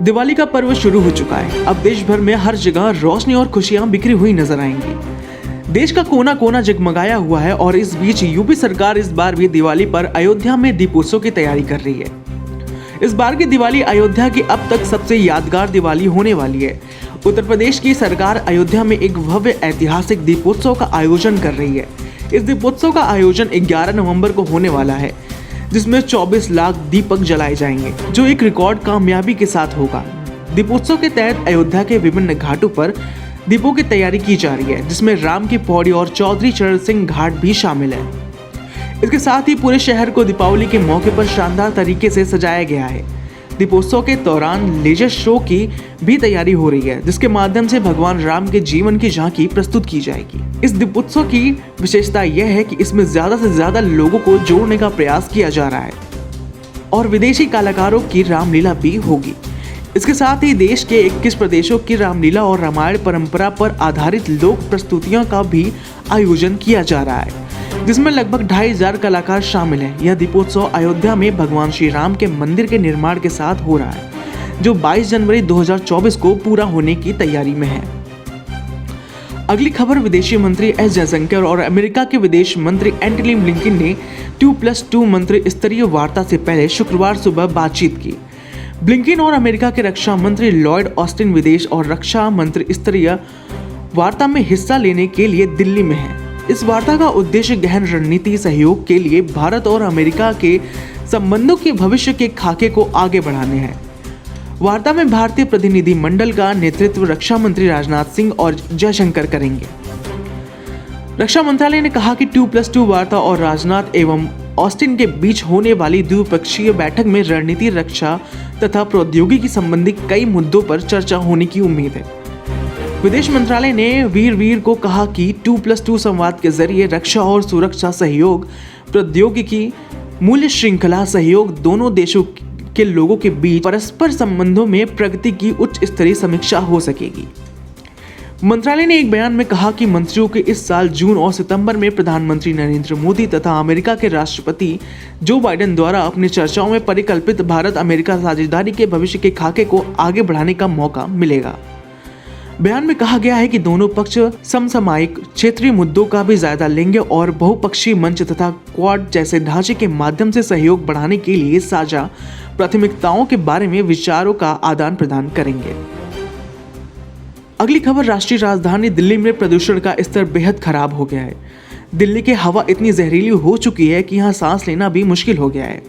दिवाली का पर्व शुरू हो चुका है। अब देश भर में हर जगह रोशनी और खुशियां बिखरी हुई नजर आएंगी। देश का कोना कोना जगमगाया हुआ है और इस बीच यूपी सरकार इस बार भी दिवाली पर अयोध्या में दीपोत्सव की तैयारी कर रही है। इस बार की दिवाली अयोध्या की अब तक सबसे यादगार दिवाली होने वाली है। उत्तर प्रदेश की सरकार अयोध्या में एक भव्य ऐतिहासिक दीपोत्सव का आयोजन कर रही है। इस दीपोत्सव का आयोजन 11 नवंबर को होने वाला है, जिसमें 24 लाख दीपक जलाए जाएंगे, जो एक रिकॉर्ड कामयाबी के साथ होगा। दीपोत्सव के तहत अयोध्या के विभिन्न घाटों पर दीपों की तैयारी की जा रही है, जिसमें राम की पौड़ी और चौधरी चरण सिंह घाट भी शामिल है। इसके साथ ही पूरे शहर को दीपावली के मौके पर शानदार तरीके से सजाया गया है। दीपोत्सव के दौरान लेजर शो की भी तैयारी हो रही है, जिसके माध्यम से भगवान राम के जीवन की झांकी प्रस्तुत की जाएगी। इस दीपोत्सव की विशेषता यह है कि इसमें ज्यादा से ज्यादा लोगों को जोड़ने का प्रयास किया जा रहा है और विदेशी कलाकारों की रामलीला भी होगी। इसके साथ ही देश के 21 प्रदेशों की रामलीला और रामायण परंपरा पर आधारित लोक प्रस्तुतियों का भी आयोजन किया जा रहा है, जिसमें लगभग 2500 कलाकार शामिल हैं। यह दीपोत्सव अयोध्या में भगवान श्री राम के मंदिर के निर्माण के साथ हो रहा है, जो 22 जनवरी 2024 को पूरा होने की तैयारी में है। अगली खबर, विदेशी मंत्री एस जयशंकर और अमेरिका के विदेश मंत्री एंटनी ब्लिंकन ने 2+2 मंत्री स्तरीय वार्ता से पहले शुक्रवार सुबह बातचीत की। ब्लिंकन और अमेरिका के रक्षा मंत्री लॉयड ऑस्टिन विदेश और रक्षा मंत्री स्तरीय वार्ता में हिस्सा लेने के लिए दिल्ली में हैं। इस वार्ता का उद्देश्य गहन रणनीति सहयोग के लिए भारत और अमेरिका के संबंधों के भविष्य के खाके को आगे बढ़ाने हैं। वार्ता में भारतीय प्रतिनिधि मंडल का नेतृत्व रक्षा मंत्री राजनाथ सिंह और जयशंकर करेंगे। रक्षा मंत्रालय ने कहा कि 2+2 वार्ता और राजनाथ एवं ऑस्टिन के बीच होने वाली द्विपक्षीय बैठक में रणनीति, रक्षा तथा प्रौद्योगिकी संबंधी कई मुद्दों पर चर्चा होने की उम्मीद है। विदेश मंत्रालय ने वीर को कहा कि 2+2 संवाद के जरिए रक्षा और सुरक्षा सहयोग, प्रौद्योगिकी, मूल्य श्रृंखला सहयोग, दोनों देशों के लोगों के बीच परस्पर संबंधों में प्रगति की उच्च स्तरीय समीक्षा हो सकेगी। मंत्रालय ने एक बयान में कहा कि मंत्रियों के इस साल जून और सितंबर में प्रधानमंत्री नरेंद्र मोदी तथा अमेरिका के राष्ट्रपति जो बाइडेन द्वारा अपनी चर्चाओं में परिकल्पित भारत अमेरिका साझेदारी के भविष्य के खाके को आगे बढ़ाने का मौका मिलेगा। बयान में कहा गया है कि दोनों पक्ष समसामयिक क्षेत्रीय मुद्दों का भी जायजा लेंगे और बहुपक्षीय मंच तथा क्वाड जैसे ढांचे के माध्यम से सहयोग बढ़ाने के लिए साझा प्राथमिकताओं के बारे में विचारों का आदान प्रदान करेंगे। अगली खबर, राष्ट्रीय राजधानी दिल्ली में प्रदूषण का स्तर बेहद खराब हो गया है। दिल्ली की हवा इतनी जहरीली हो चुकी है कि यहाँ सांस लेना भी मुश्किल हो गया है।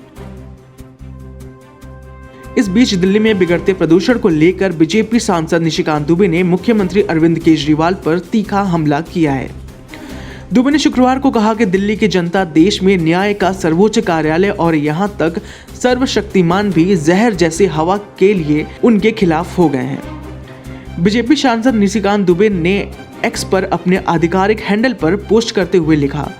इस बीच दिल्ली में बिगड़ते प्रदूषण को लेकर बीजेपी सांसद निशिकांत दुबे ने मुख्यमंत्री अरविंद केजरीवाल पर तीखा हमला किया है। दुबे ने शुक्रवार को कहा कि दिल्ली की जनता देश में न्याय का सर्वोच्च कार्यालय और यहां तक सर्वशक्तिमान भी जहर जैसी हवा के लिए उनके खिलाफ हो गए हैं। बीजेपी सांसद निशिकांत दुबे ने एक्स पर अपने आधिकारिक हैंडल पर पोस्ट करते हुए लिखा,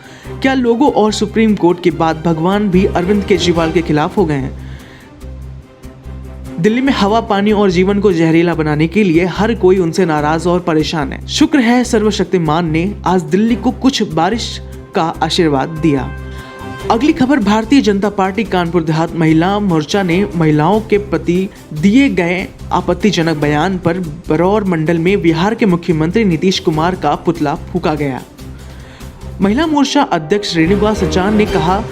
क्या लोगों और सुप्रीम कोर्ट के बाद भगवान भी अरविंद केजरीवाल के खिलाफ हो गए हैं? दिल्ली में हवा, पानी और जीवन को जहरीला बनाने के लिए हर कोई उनसे नाराज और परेशान है। शुक्र है सर्वशक्तिमान ने आज दिल्ली को कुछ बारिश का आशीर्वाद दिया। अगली खबर, भारतीय जनता पार्टी कानपुर देहात महिला मोर्चा ने महिलाओं के प्रति दिए गए आपत्तिजनक बयान पर बरौर मंडल में बिहार के मुख्यमंत्री नीतीश कुमार का पुतला फूका गया। महिला मोर्चा अध्यक्ष रेणुका सचान ने कहा,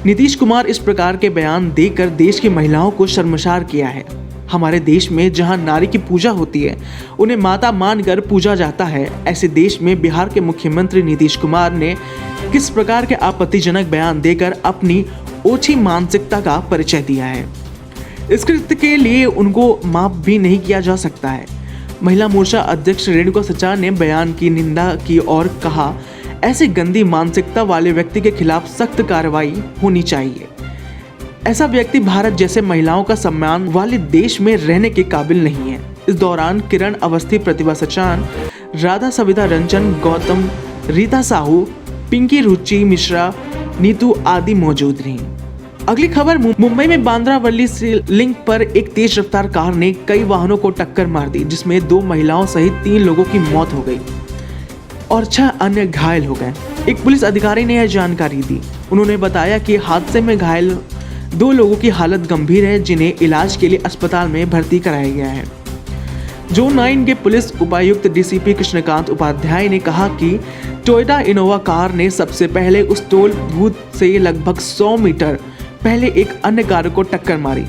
नीतीश कुमार इस प्रकार के बयान देकर देश की महिलाओं को शर्मसार किया है। हमारे देश में जहां नारी की पूजा होती है, उन्हें माता मानकर पूजा जाता है, ऐसे देश में बिहार के मुख्यमंत्री नीतीश कुमार ने किस प्रकार के आपत्तिजनक बयान देकर अपनी ओछी मानसिकता का परिचय दिया है। इस कृत्य के लिए उनको माफ भी नहीं किया जा सकता है। महिला मोर्चा अध्यक्ष रेणुका सचान ने बयान की निंदा की और कहा, ऐसे गंदी मानसिकता वाले व्यक्ति के खिलाफ सख्त कार्रवाई होनी चाहिए। ऐसा व्यक्ति भारत जैसे महिलाओं का सम्मान वाले देश में रहने के काबिल नहीं है। इस दौरान किरण अवस्थी, प्रतिभा सचान, राधा सविता रंजन, गौतम, रीता साहू, पिंकी रुचि मिश्रा, नीतू आदि मौजूद रहीं। अगली खबर, मुंबई में बांद्रा-वर्ली लिंक पर एक तेज रफ्तार कार ने कई वाहनों को टक्कर मार दी, जिसमें 2 महिलाओं सहित 3 लोगों की मौत हो गई और 6 अन्य घायल हो गए। एक पुलिस अधिकारी ने यह जानकारी दी। उन्होंने बताया कि हादसे में घायल 2 लोगों की हालत गंभीर है, जिन्हें इलाज के लिए अस्पताल में भर्ती कराया गया है। जोन 9 के पुलिस उपायुक्त डीसीपी कृष्णकांत उपाध्याय ने कहा कि टोयोटा इनोवा कार ने सबसे पहले उस टोल बूथ से लगभग 100 मीटर पहले एक अन्य कार को टक्कर मारी,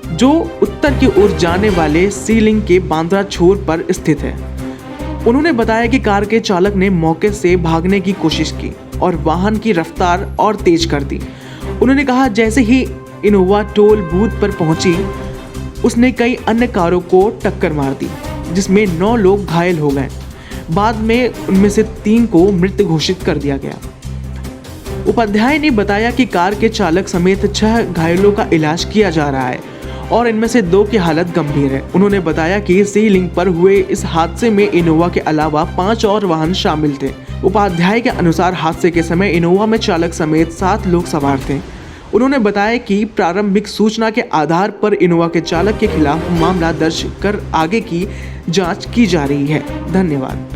जो उत्तर की ओर जाने वाले सीलिंग के बांद्रा छोर पर स्थित है। उन्होंने बताया कि कार के चालक ने मौके से भागने की कोशिश की और वाहन की रफ्तार और तेज कर दी। उन्होंने कहा, जैसे ही इनोवा टोल बूथ पर पहुंची, उसने कई अन्य कारों को टक्कर मार दी, जिसमें 9 लोग घायल हो गए। बाद में उनमें से 3 को मृत घोषित कर दिया गया। उपाध्याय ने बताया कि कार के चालक समेत 6 घायलों का इलाज किया जा रहा है और इनमें से 2 की हालत गंभीर है। उन्होंने बताया कि सी लिंक पर हुए इस हादसे में इनोवा के अलावा 5 और वाहन शामिल थे। उपाध्याय के अनुसार हादसे के समय इनोवा में चालक समेत 7 लोग सवार थे। उन्होंने बताया कि प्रारंभिक सूचना के आधार पर इनोवा के चालक के खिलाफ मामला दर्ज कर आगे की जांच की जा रही है। धन्यवाद।